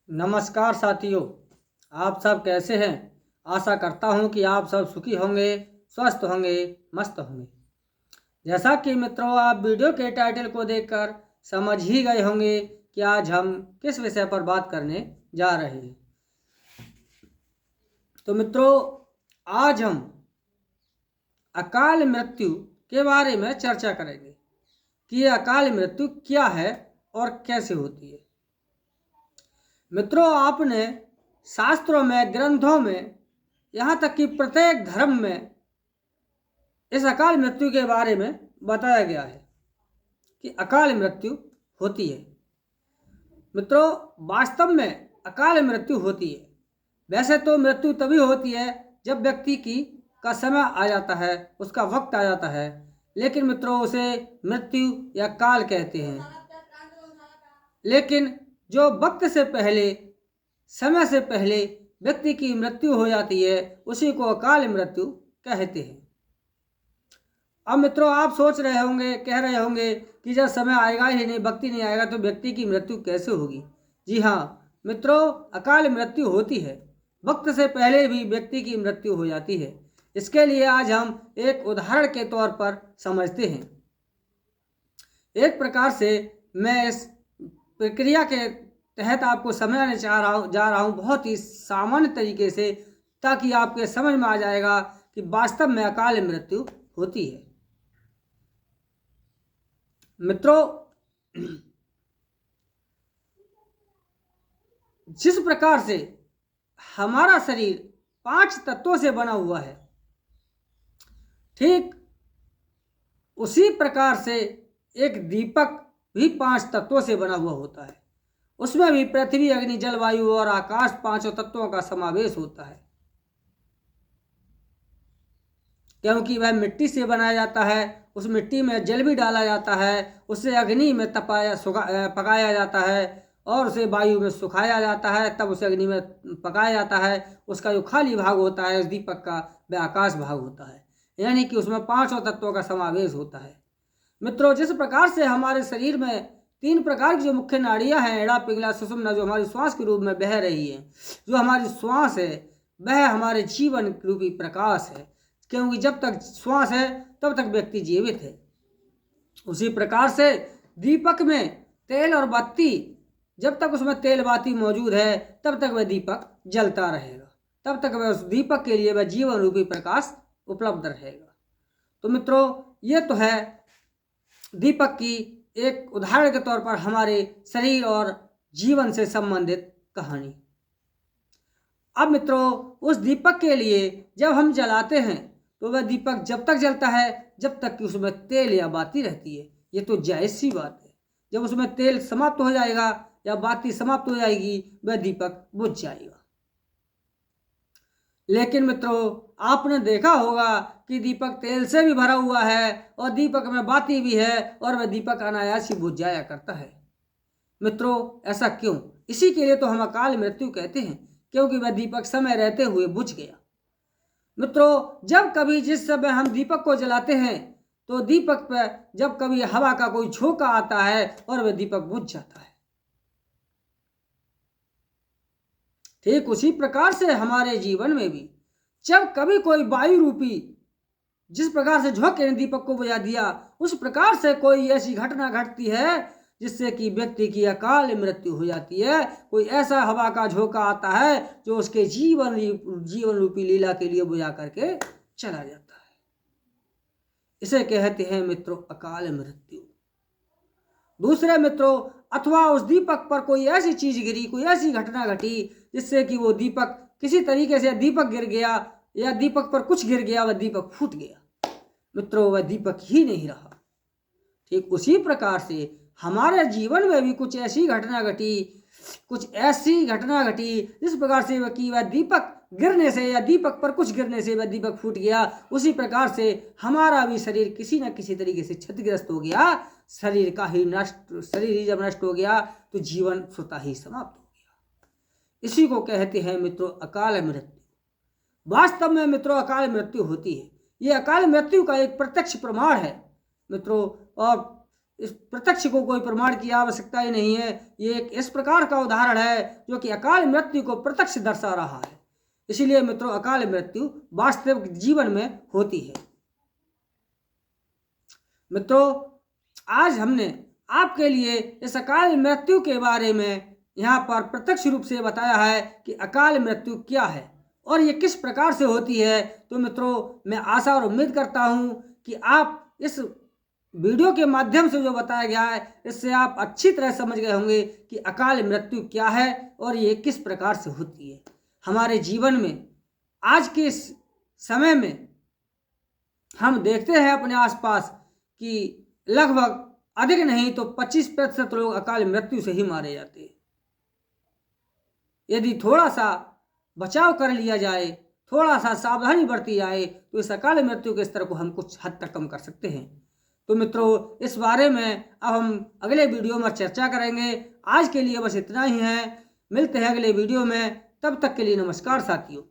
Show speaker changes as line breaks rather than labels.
नमस्कार साथियों, आप सब कैसे हैं। आशा करता हूं कि आप सब सुखी होंगे, स्वस्थ होंगे, मस्त होंगे। जैसा कि मित्रों, आप वीडियो के टाइटल को देखकर समझ ही गए होंगे कि आज हम किस विषय पर बात करने जा रहे हैं। तो मित्रों, आज हम अकाल मृत्यु के बारे में चर्चा करेंगे कि यह अकाल मृत्यु क्या है और कैसे होती है। मित्रों, आपने शास्त्रों में, ग्रंथों में, यहाँ तक कि प्रत्येक धर्म में इस अकाल मृत्यु के बारे में बताया गया है कि अकाल मृत्यु होती है। मित्रों, वास्तव में अकाल मृत्यु होती है। वैसे तो मृत्यु तभी होती है जब व्यक्ति का समय आ जाता है, उसका वक्त आ जाता है, लेकिन मित्रों उसे मृत्यु या काल कहते हैं। लेकिन जो वक्त से पहले, समय से पहले व्यक्ति की मृत्यु हो जाती है, उसी को अकाल मृत्यु कहते हैं। अब मित्रों, आप सोच रहे होंगे, कह रहे होंगे कि जब समय आएगा ही नहीं, वक्त ही नहीं आएगा, तो व्यक्ति की मृत्यु कैसे होगी। जी हाँ मित्रों, अकाल मृत्यु होती है। वक्त से पहले भी व्यक्ति की मृत्यु हो जाती है। इसके लिए आज हम एक उदाहरण के तौर पर समझते हैं। एक प्रकार से मैं इस प्रक्रिया के तहत आपको समझाने जा रहा हूँ बहुत ही सामान्य तरीके से, ताकि आपके समझ में आ जाएगा कि वास्तव में अकाल मृत्यु होती है। मित्रों, जिस प्रकार से हमारा शरीर 5 तत्वों से बना हुआ है, ठीक उसी प्रकार से एक दीपक भी 5 तत्वों से बना हुआ होता है। उसमें भी पृथ्वी, अग्नि, जल, वायु और आकाश 5 तत्वों का समावेश होता है, क्योंकि वह मिट्टी से बनाया जाता है। उस मिट्टी में जल भी डाला जाता है, उसे अग्नि में पकाया जाता है, और उसे वायु में सुखाया जाता है, तब उसे अग्नि में पकाया जाता है। उसका जो खाली भाग होता है उस दीपक का, वह आकाश भाग होता है। यानी कि उसमें 5 तत्वों का समावेश होता है। मित्रों, जिस प्रकार से हमारे शरीर में 3 प्रकार की जो मुख्य नाड़ियां हैं, एड़ा, पिंगला, सुषुम्ना, जो हमारी श्वास के रूप में बह रही है, जो हमारी श्वास है वह हमारे जीवन रूपी प्रकाश है, क्योंकि जब तक श्वास है तब तक व्यक्ति जीवित है। उसी प्रकार से दीपक में तेल और बत्ती, जब तक उसमें तेल बाती मौजूद है तब तक वह दीपक जलता रहेगा, तब तक वह उस दीपक के लिए वह जीवन रूपी प्रकाश उपलब्ध रहेगा। तो मित्रों, ये तो है दीपक की एक उदाहरण के तौर पर हमारे शरीर और जीवन से संबंधित कहानी। अब मित्रों, उस दीपक के लिए जब हम जलाते हैं तो वह दीपक जब तक जलता है जब तक कि उसमें तेल या बाती रहती है। ये तो जायज़ सी बात है। जब उसमें तेल समाप्त हो जाएगा या बाती समाप्त हो जाएगी, वह दीपक बुझ जाएगा। लेकिन मित्रों, आपने देखा होगा कि दीपक तेल से भी भरा हुआ है और दीपक में बाती भी है, और वह दीपक अनायास ही बुझ जाया करता है। मित्रों, ऐसा क्यों? इसी के लिए तो हम अकाल मृत्यु कहते हैं, क्योंकि वह दीपक समय रहते हुए बुझ गया। मित्रों, जब कभी, जिस समय हम दीपक को जलाते हैं, तो दीपक पर जब कभी हवा का कोई झोंका आता है और वह दीपक बुझ जाता है। ठीक उसी प्रकार से हमारे जीवन में भी जब कभी कोई वायु रूपी, जिस प्रकार से झोंके ने दीपक को बुझा दिया, उस प्रकार से कोई ऐसी घटना घटती है जिससे कि व्यक्ति की अकाल मृत्यु हो जाती है। कोई ऐसा हवा का झोंका आता है जो उसके जीवन रूपी लीला के लिए बुझा करके चला जाता है। इसे कहते हैं मित्रों अकाल मृत्यु। दूसरे मित्रों, अथवा उस दीपक पर कोई ऐसी चीज गिरी, कोई ऐसी घटना घटी जिससे कि वो दीपक किसी तरीके से, दीपक गिर गया या दीपक पर कुछ गिर गया, वह दीपक फूट गया। मित्रों, वह दीपक ही नहीं रहा। ठीक उसी प्रकार से हमारे जीवन में भी कुछ ऐसी घटना घटी जिस प्रकार से वह दीपक गिरने से या दीपक पर कुछ गिरने से वह दीपक फूट गया। उसी प्रकार से हमारा भी शरीर किसी न किसी तरीके से क्षतिग्रस्त हो गया। शरीर ही जब नष्ट हो गया तो जीवन स्वतः ही समाप्त हो गया। इसी को कहते हैं मित्रों अकाल मृत्यु। वास्तव में मित्रों अकाल मृत्यु होती है। ये अकाल मृत्यु का एक प्रत्यक्ष प्रमाण है मित्रों। और इस प्रत्यक्ष को कोई प्रमाण की आवश्यकता ही नहीं है। ये एक इस प्रकार का उदाहरण है जो कि अकाल मृत्यु को प्रत्यक्ष दर्शा रहा है। इसीलिए मित्रों, अकाल मृत्यु वास्तविक जीवन में होती है। मित्रों, आज हमने आपके लिए इस अकाल मृत्यु के बारे में यहाँ पर प्रत्यक्ष रूप से बताया है कि अकाल मृत्यु क्या है और ये किस प्रकार से होती है। तो मित्रों, मैं आशा और उम्मीद करता हूँ कि आप इस वीडियो के माध्यम से जो बताया गया है इससे आप अच्छी तरह समझ गए होंगे कि अकाल मृत्यु क्या है और ये किस प्रकार से होती है। हमारे जीवन में आज के इस समय में हम देखते हैं अपने आसपास कि लगभग अधिक नहीं तो 25% लोग अकाल मृत्यु से ही मारे जाते हैं। यदि थोड़ा सा बचाव कर लिया जाए, थोड़ा सा सावधानी बरती जाए तो इस अकाल मृत्यु के स्तर को हम कुछ हद तक कम कर सकते हैं। तो मित्रों, इस बारे में अब हम अगले वीडियो में चर्चा करेंगे। आज के लिए बस इतना ही है। मिलते हैं अगले वीडियो में, तब तक के लिए नमस्कार साथियों।